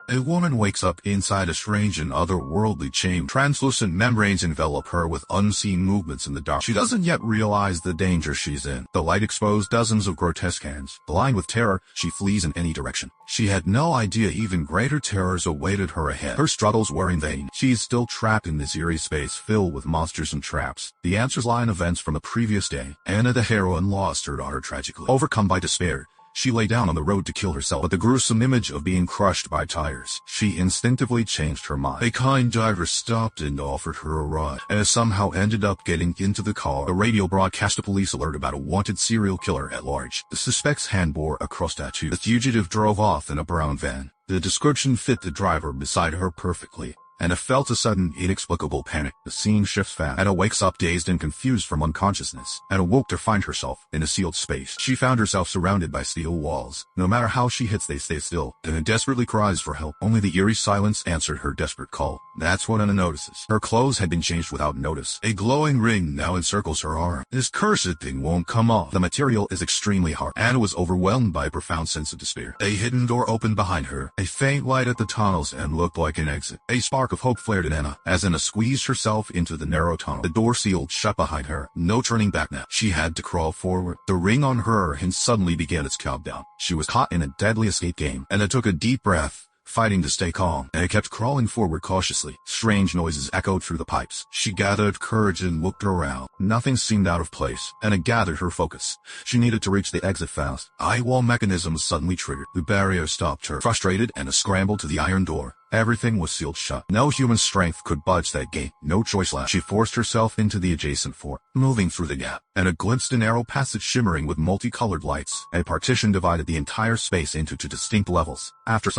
A woman wakes up inside a strange and otherworldly chamber. Translucent membranes envelop her with unseen movements in the dark. She doesn't yet realize the danger she's in. The light exposed dozens of grotesque hands. Blind with terror, she flees in any direction. She had no idea even greater terrors awaited her ahead. Her struggles were in vain. She's still trapped in this eerie space filled with monsters and traps. The answers lie in events from the previous day. Anna, the heroine, lost her daughter tragically. Overcome by despair, she lay down on the road to kill herself, but the gruesome image of being crushed by tires. She instinctively changed her mind. A kind driver stopped and offered her a ride, and somehow ended up getting into the car. A radio broadcast a police alert about a wanted serial killer at large. The suspect's hand bore a cross tattoo. The fugitive drove off in a brown van. The description fit the driver beside her perfectly. Anna felt a sudden, inexplicable panic. The scene shifts fast. Anna wakes up dazed and confused from unconsciousness, and awoke to find herself in a sealed space. She found herself surrounded by steel walls. No matter how she hits, they stay still. Anna desperately cries for help. Only the eerie silence answered her desperate call. That's what Anna notices. Her clothes had been changed without notice. A glowing ring now encircles her arm. This cursed thing won't come off. The material is extremely hard. Anna was overwhelmed by a profound sense of despair. A hidden door opened behind her. A faint light at the tunnel's end looked like an exit. A spark of hope flared in Anna, as Anna squeezed herself into the narrow tunnel. The door sealed shut behind her. No turning back now. She had to crawl forward. The ring on her hand suddenly began its countdown. She was caught in a deadly escape game. Anna took a deep breath, fighting to stay calm, and kept crawling forward cautiously. Strange noises echoed through the pipes. She gathered courage and looked around. Nothing seemed out of place. Anna gathered her focus. She needed to reach the exit fast. Eye-wall mechanism suddenly triggered. The barrier stopped her. Frustrated, Anna scrambled to the iron door. Everything was sealed shut. No human strength could budge that gate. No choice left. She forced herself into the adjacent fort, moving through the gap, and glimpsed a narrow passage shimmering with multicolored lights. A partition divided the entire space into two distinct levels. After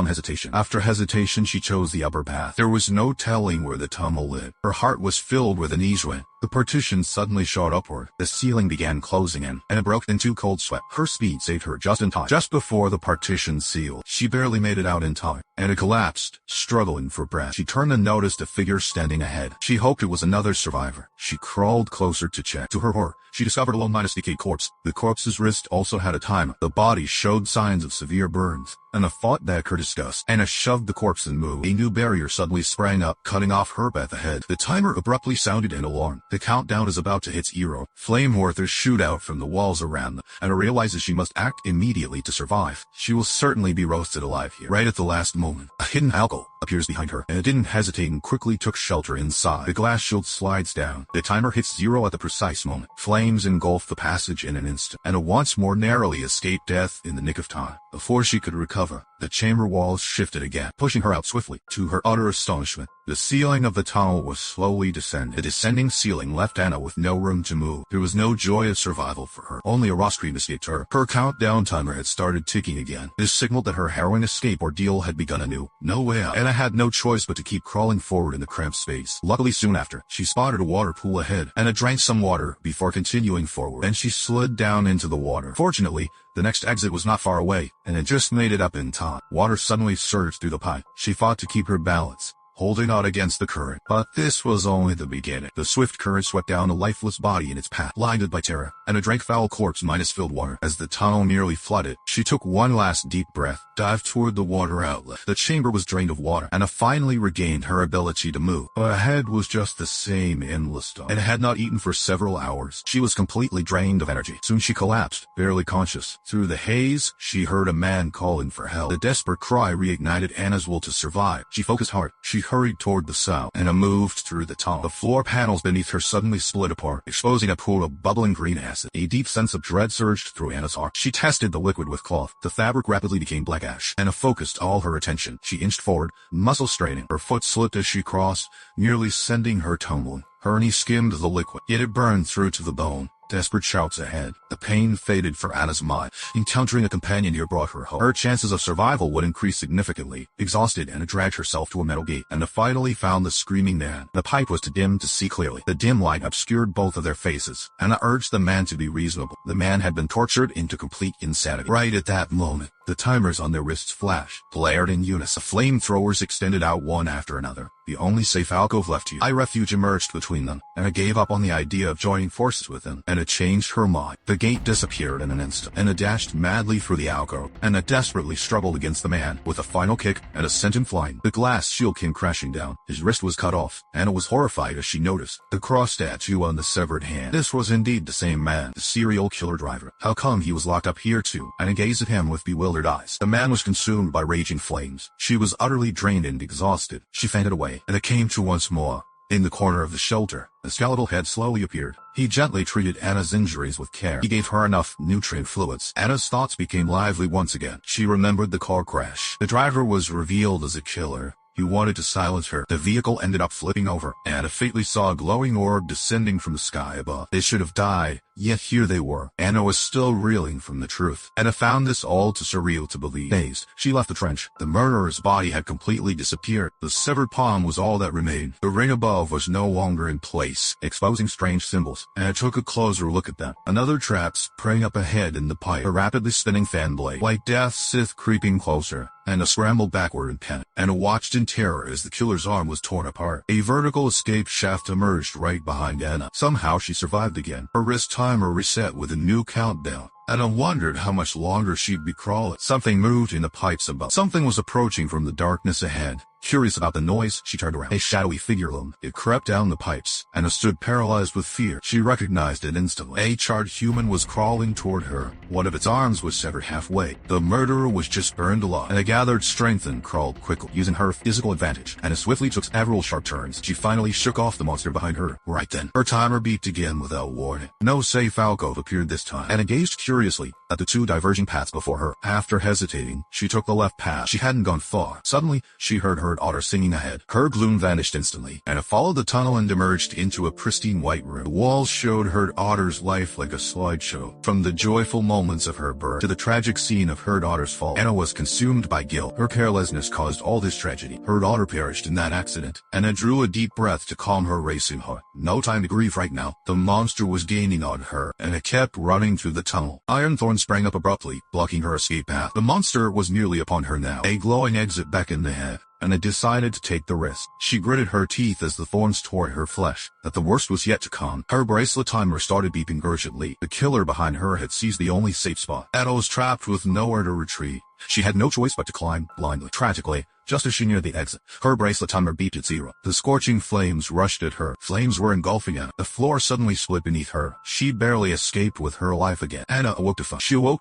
hesitation, she chose the upper path. There was no telling where the tunnel led. Her heart was filled with unease when the partition suddenly shot upward. The ceiling began closing in, and it broke into cold sweat. Her speed saved her just in time. Just before the partition sealed, she barely made it out in time, and it collapsed, struggling for breath. She turned and noticed a figure standing ahead. She hoped it was another survivor. She crawled closer to check. To her horror, she discovered a long-decayed corpse. The corpse's wrist also had a timer. The body showed signs of severe burns. Anna fought back her disgust. Anna shoved the corpse and moved. A new barrier suddenly sprang up, cutting off her path ahead. The timer abruptly sounded an alarm. The countdown is about to hit 0. Flame-horthers shoot out from the walls around them. Anna realizes she must act immediately to survive. She will certainly be roasted alive here. Right at the last moment, a hidden alcove appears behind her, and didn't hesitate and quickly took shelter inside. The glass shield slides down. The timer hits 0 at the precise moment. Flames engulf the passage in an instant. Anna once more narrowly escaped death in the nick of time. Before she could recover, the chamber walls shifted again, pushing her out swiftly. To her utter astonishment, the ceiling of the tunnel was slowly descending. The descending ceiling left Anna with no room to move. There was no joy of survival for her. Only a raw scream escaped her. Her countdown timer had started ticking again. This signaled that her harrowing escape ordeal had begun anew. No way out. Anna had no choice but to keep crawling forward in the cramped space. Luckily, soon after, she spotted a water pool ahead. Anna drank some water before continuing forward. Then she slid down into the water. Fortunately, the next exit was not far away, and it just made it up in time. Water suddenly surged through the pipe. She fought to keep her balance, holding out against the current. But this was only the beginning. The swift current swept down a lifeless body in its path, blinded by terror, and drank foul corpse minus filled water. As the tunnel nearly flooded, she took one last deep breath, dived toward the water outlet. The chamber was drained of water, and finally regained her ability to move. But ahead was just the same endless tunnel, and had not eaten for several hours. She was completely drained of energy. Soon she collapsed, barely conscious. Through the haze, she heard a man calling for help. The desperate cry reignited Anna's will to survive. She focused hard. She hurried toward the sound. Anna moved through the tunnel. The floor panels beneath her suddenly split apart, exposing a pool of bubbling green acid. A deep sense of dread surged through Anna's heart. She tested the liquid with cloth. The fabric rapidly became black ash. Anna focused all her attention. She inched forward, muscle straining. Her foot slipped as she crossed, nearly sending her tumbling. Her knee skimmed the liquid, yet it burned through to the bone. Desperate shouts ahead. The pain faded for Anna's mind. Encountering a companion here brought her hope. Her chances of survival would increase significantly. Exhausted, Anna dragged herself to a metal gate, and finally found the screaming man. The pipe was too dim to see clearly. The dim light obscured both of their faces. Anna urged the man to be reasonable. The man had been tortured into complete insanity. Right at that moment, The timers on their wrists flashed, blared in unison. Flamethrowers extended out one after another. The only safe alcove left here. Refuge emerged between them. Anna gave up on the idea of joining forces with him. Anna changed her mind. The gate disappeared in an instant. Anna dashed madly through the alcove. Anna desperately struggled against the man. With a final kick, Anna sent him flying. The glass shield came crashing down. His wrist was cut off. Anna was horrified as she noticed the cross tattoo on the severed hand. This was indeed the same man, the serial killer driver. How come he was locked up here too? Anna gazed at him with bewildered eyes. The man was consumed by raging flames. She was utterly drained and exhausted. She fainted away. And it came to once more. In the corner of the shelter, a skeletal head slowly appeared. He gently treated Anna's injuries with care. He gave her enough nutrient fluids. Anna's thoughts became lively once again. She remembered the car crash. The driver was revealed as a killer. He wanted to silence her. The vehicle ended up flipping over. Anna faintly saw a glowing orb descending from the sky above. They should have died, yet here they were. Anna was still reeling from the truth. Anna found this all too surreal to believe. Dazed, she left the trench. The murderer's body had completely disappeared. The severed palm was all that remained. The ring above was no longer in place, exposing strange symbols. Anna took a closer look at them. Another trap sprang up ahead in the pipe, a rapidly spinning fan blade. Like death's Sith creeping closer. Anna scrambled backward in panic. Anna watched in terror as the killer's arm was torn apart. A vertical escape shaft emerged right behind Anna. Somehow she survived again. Her wrist timer reset with a new countdown. Anna wondered how much longer she'd be crawling. Something moved in the pipes above. Something was approaching from the darkness ahead. Curious about the noise, she turned around. A shadowy figure loomed. It crept down the pipes. Anna stood paralyzed with fear. She recognized it instantly. A charred human was crawling toward her. One of its arms was severed halfway. The murderer was just burned alive. Anna gathered strength and crawled quickly, using her physical advantage. Anna swiftly took several sharp turns. She finally shook off the monster behind her. Right then, her timer beeped again without warning. No safe alcove appeared this time. Anna gazed curiously at the two diverging paths before her. After hesitating, she took the left path. She hadn't gone far. Suddenly, she heard Herd Otter singing ahead. Her gloom vanished instantly. Anna followed the tunnel and emerged into a pristine white room. The walls showed Herd Otter's life like a slideshow. From the joyful moments of her birth to the tragic scene of Herd Otter's fall, Anna was consumed by guilt. Her carelessness caused all this tragedy. Herd Otter perished in that accident. Anna drew a deep breath to calm her racing heart. No time to grieve right now. The monster was gaining on her, and it kept running through the tunnel. Ironthorn sprang up abruptly, blocking her escape path. The monster was nearly upon her now. A glowing exit beckoned ahead. Anna decided to take the risk. She gritted her teeth as the thorns tore her flesh. That the worst was yet to come. Her bracelet timer started beeping urgently. The killer behind her had seized the only safe spot. Anna was trapped with nowhere to retreat. She had no choice but to climb blindly. Tragically, just as she neared the exit, her bracelet timer beeped at 0. The scorching flames rushed at her. Flames were engulfing Anna. The floor suddenly split beneath her. She barely escaped with her life again. Anna awoke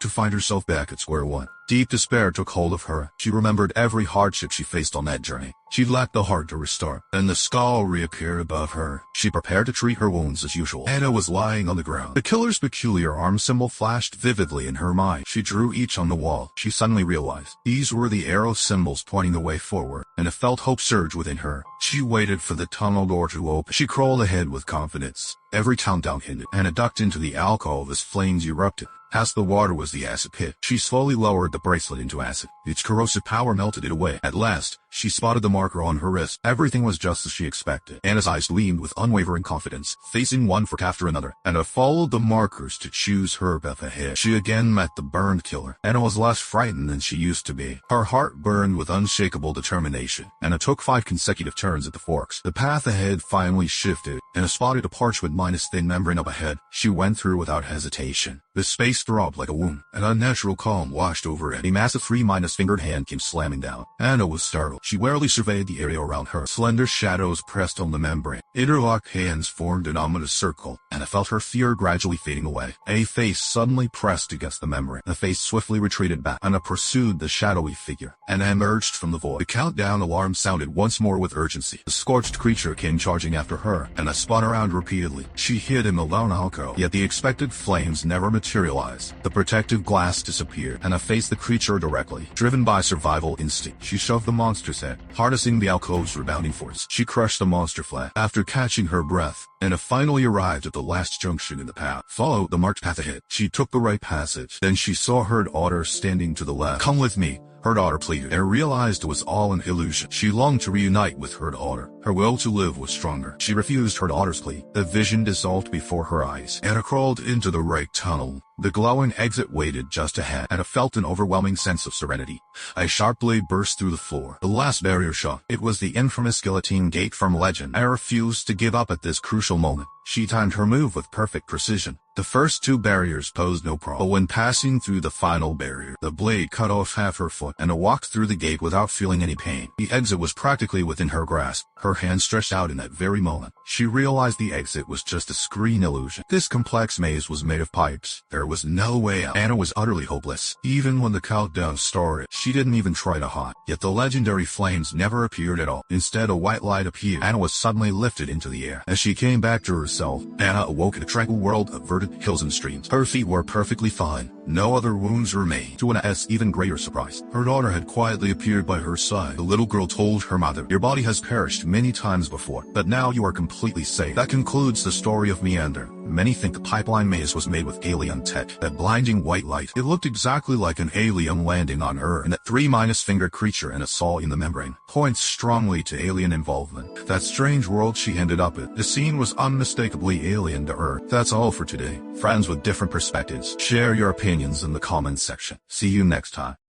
to find herself back at square one. Deep despair took hold of her. She remembered every hardship she faced on that journey. She lacked the heart to restart. Then the skull reappeared above her. She prepared to treat her wounds as usual. Anna was lying on the ground. The killer's peculiar arm symbol flashed vividly in her mind. She drew each on the wall. She suddenly realized these were the arrow symbols pointing the way forward, and a felt hope surge within her. She waited for the tunnel door to open. She crawled ahead with confidence. Every countdown hinted. Anna ducked into the alcove as flames erupted. Past the water was the acid pit. She slowly lowered the bracelet into acid. Its corrosive power melted it away. At last, she spotted the marker on her wrist. Everything was just as she expected. Anna's eyes gleamed with unwavering confidence, facing one fork after another. Anna followed the markers to choose her path ahead. She again met the burned killer. Anna was less frightened than she used to be. Her heart burned with unshakable determination. Anna took 5 consecutive turns at the forks. The path ahead finally shifted. Anna spotted a parchment-minus thin membrane up ahead. She went through without hesitation. The space throbbed like a womb. An unnatural calm washed over it. A massive 3-fingered hand came slamming down. Anna was startled. She warily surveyed the area around her. Slender shadows pressed on the membrane. Interlocked hands formed an ominous circle. Anna felt her fear gradually fading away. A face suddenly pressed against the membrane. The face swiftly retreated back. Anna pursued the shadowy figure. Anna emerged from the void. The countdown alarm sounded once more with urgency. The scorched creature came charging after her. Anna spun around repeatedly. She hid in the lone alcove, yet the expected flames never materialized. The protective glass disappeared. Anna faced the creature directly. Driven by survival instinct, she shoved the monster's head, harnessing the alcove's rebounding force. She crushed the monster flat. After catching her breath, Anna finally arrived at the last junction in the path. Follow the marked path ahead. She took the right passage. Then she saw Herd Otter standing to the left. "Come with me," Herd Otter pleaded, and realized it was all an illusion. She longed to reunite with Herd Otter. Her will to live was stronger. She refused her daughter's plea. The vision dissolved before her eyes. Anna crawled into the right tunnel. The glowing exit waited just ahead. Anna felt an overwhelming sense of serenity. A sharp blade burst through the floor. The last barrier shut. It was the infamous guillotine gate from legend. Anna refused to give up at this crucial moment. She timed her move with perfect precision. The first two barriers posed no problem, but when passing through the final barrier, the blade cut off half her foot. Anna walked through the gate without feeling any pain. The exit was practically within her grasp. Her hand stretched out in that very moment. She realized the exit was just a screen illusion. This complex maze was made of pipes. There was no way out. Anna was utterly hopeless. Even when the countdown started, she didn't even try to hide. Yet the legendary flames never appeared at all. Instead, a white light appeared. Anna was suddenly lifted into the air. As she came back to herself, Anna awoke in a tranquil world of verdant hills and streams. Her feet were perfectly fine. No other wounds remained. To Anna's even greater surprise, her daughter had quietly appeared by her side. The little girl told her mother, "Your body has perished many times before, but now you are completely safe." That concludes the story of Meander. Many think the pipeline maze was made with alien tech. That blinding white light, it looked exactly like an alien landing on Earth. And that 3-finger creature Anna saw in the membrane points strongly to alien involvement. That strange world she ended up in, the scene was unmistakably alien to Earth. That's all for today. Friends with different perspectives, share your opinions in the comments section. See you next time.